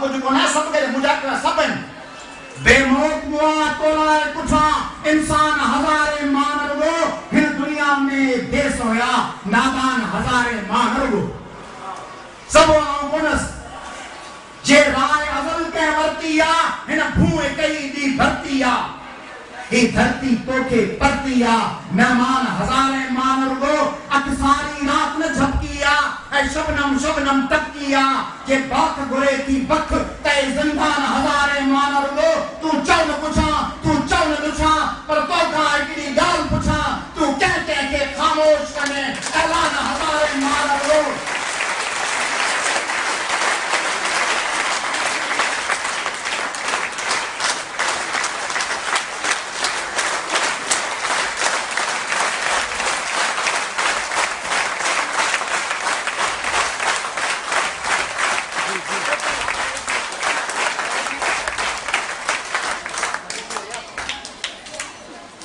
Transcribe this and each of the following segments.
कुछ कोना सब के मुजाकरा सबन बेमौत हुआ तोला कुछा इंसान हजारे मानर वो हिन दुनिया में देश होया नादान हजारे मानर वो सब आंगुनस जे राय अजल के वर्तिया हिन भूए कई दी भरतिया ये धरती तोखे परतिया मेहमान हजारे मानर वो अक्सारी रात न झपकिया ऐ शबनम शबनम तकिया के बाख गुरे की बख तय जिंदान हजारे मानर वो तू चौन पुछा तू चौन दुछा पर तो का एकड़ी गाल पुछा तू कह कह के खामोश कने ऐलान हजारे मानर वो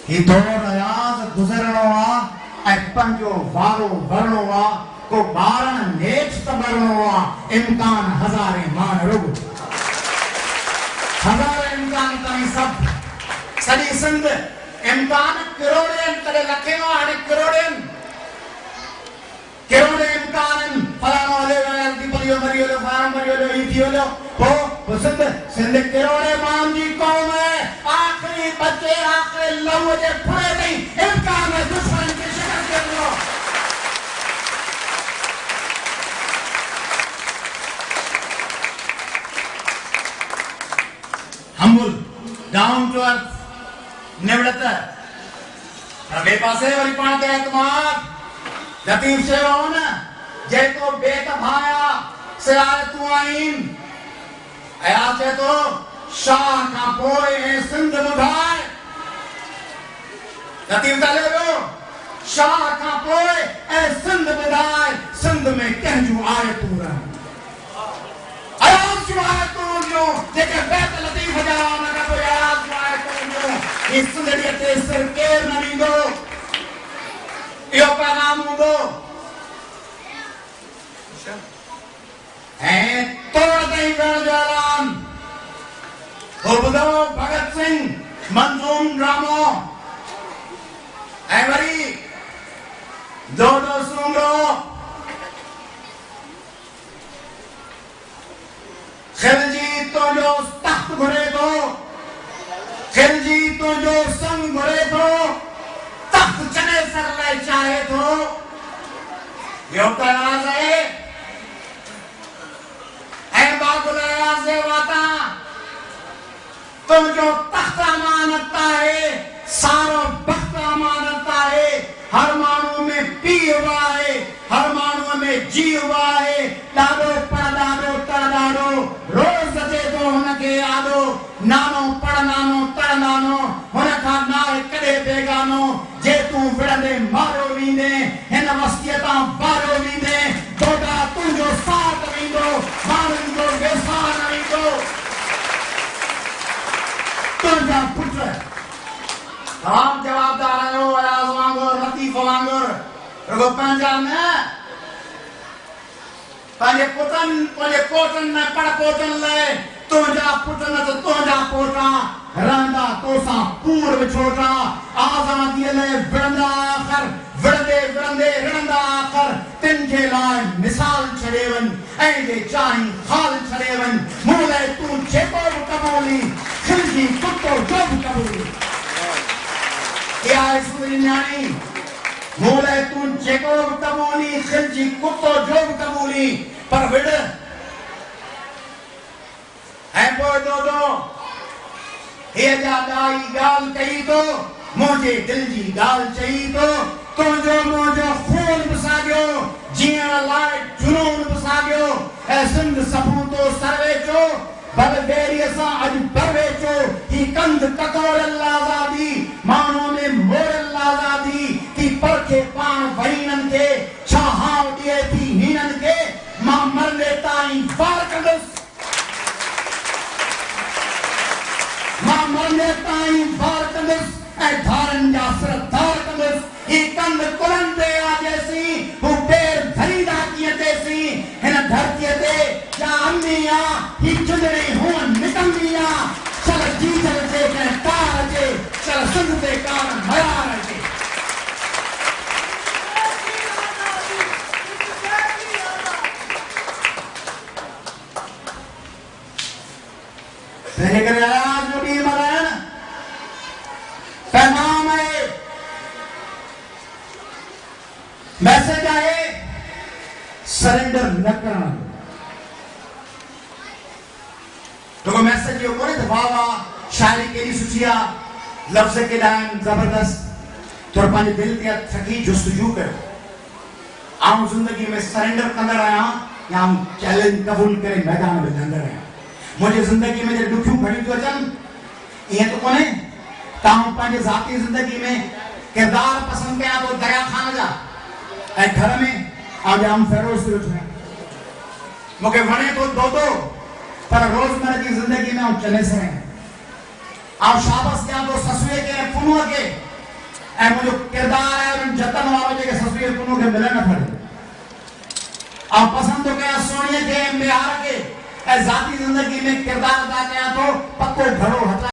ही दौर अयाज गुजरणो आ ऐ पंजो वारो भरणो आ को बारण नेठ तबरणो आ इम्कान हजारे मान रुग हजारे इम्कान ताई सब सदी संग इम्कान करोड़न तले लखेनो आने करोड़े इम्कान फलानो ले दी परियो मरियो ले फारम मरियो ले इथियो ले हो पसंद सिंध करोड़े मान जी कौम है आखिरी बच्चे आखिरी लव जे फुरे नहीं इम्कान है दुश्मन के शिकार कर लो humble down to earth निवड़त रबे पासे वरी पाण के एतमाद लतीफ शेवान जेको बेत भाया सिराय तू आइन आया चे तो शाह का पोए सिंध मुधाए लतीफ ताले वो शाह का पोए सिंध मुधाए सिंध में कहजू आए पूरा आयाम चुआए तू जो जेके बेत लतीफ जाओ ना को आयाम चुआए तू जो इस सिंधड़िए ते सिर केर न लींदो यो पैगाम दो तोड़ दई बेलजारान उबदो भगत सिंह मंजूम रामो वरी दो सूंगो खिलजी तो जो तख्त घुरे दो खिलजी तो जो संग घुरे दो तख्त चने सर ले चाहे तो यो तराज है से वाता तो जो तख्त अमानता है सारो वक्त अमानता है हर मानू में पी हुआ है हर मानू में जी हुआ है दादो पड़दादो तड़दादो रोज अचे तो हुनके आदो नानो पड़नानो तड़नानो हुनका नाल कदे बेगानो जे तू विड़ंदे मारो वींदे हिन वस्तियता बारो वींदे तोड़ा तुंहिंजो साथ वींदो माण्हुनि जो वेसार वींदो तुंहिंजा पुट तमाम जवाबदार आहियो अयाज़ वांगुरु लतीफ़ वांगुरु रुगो पंहिंजा न पंहिंजे पुटनि पंहिंजे पोटनि में पढ़ पोटनि लाइ तुंहिंजा पुट न त तुंहिंजा पोटा रहंदा तोसां पूर्व छोटा आज़ादीअ लाइ विढ़ंदा आख़िर विढ़ंदे विढ़ंदे रिढ़ंदा आख़िर तिन जे लाइ मिसाल छॾे वञ ऐं जे चाहीं ख़ाल छॾे वञ मूं लाइ तूं जेको बि कमोली खिलजी कुतो जो बि कबूली इहा आहे सुंदरी न्याणी मूं लाइ तूं जेको बि कमोली खिलजी कुतो जो बि कबूली पर विढ़ ऐं पोइ दो हे जा ॾाई ॻाल्हि कई तो मुंहिंजे दिल जी ॻाल्हि चई तो तुंहिंजो मुंहिंजो खून बि साॻियो जीअण लाइ जुनून बि साॻियो ऐं सिंध सबूतो सरवेचो बलबेरीअ सां अॼु परवेचो ही कंध ककोड़ल आज़ादी माण्हूअ में मोड़ल आज़ादी की परखे पाण वहीननि खे छा हाव ॾिए थी हीननि खे मां मरंदे ताईं वार कंदुसि मां मरंदे ताईं वार कंदुसि ऐं धारनि जा सिर धार कंदुसि ही कंध कुलनि ते आ जेसीं हू पेर धरींदा कीअं तेसीं हिन धरतीअ ते जा अमी आ ही चुंदड़ी हुआ निकम्बिया चल जी चल से के तार अचे चल संग ते कार मयार अचे तंहिं करे आज जो ॾींहुं मल्हाइण पैगाम आहे मैसेज आहे सरेंडर न करण तो मैसेज जो कोन्हे त वाह वाह शायरी केॾी सुठी आहे लफ़्ज़ केॾा आहिनि ज़बरदस्त थोरो पंहिंजे दिलि ते थकी जुस्तजू कयो आउं ज़िंदगी में सरेंडर कंदड़ आहियां या आउं चैलेंज क़बूल करे मैदान में लहंदड़ आहियां मुझे जिंदगी में जो दुखियूं घड़ियूं थी अचनि ईअं त कोन्हे त आउं पंहिंजे ज़ाती ज़िंदगी में किरदार पसंदि कयां थो दरिया खान जा ऐं घर में आउं जाम फेरोज़ थी वेठो आहियां मूंखे वणे थो दोदो पर रोज़मर्रा जी ज़िंदगी में आउं चने से आउं शाबाश ॾियां थो ससुए खे ऐं पुनूअ खे ऐं मुंहिंजो किरदार आहे उन्हनि जतन वारो जेके ससुए पुनूअ खे मिलनि नथा ॾियनि आउं पसंदि थो कयां सोणीअ खे ऐं मिहार खे ऐं ज़ाती ज़िंदगी में किरदार अदा कयां थो पको घड़ो हटा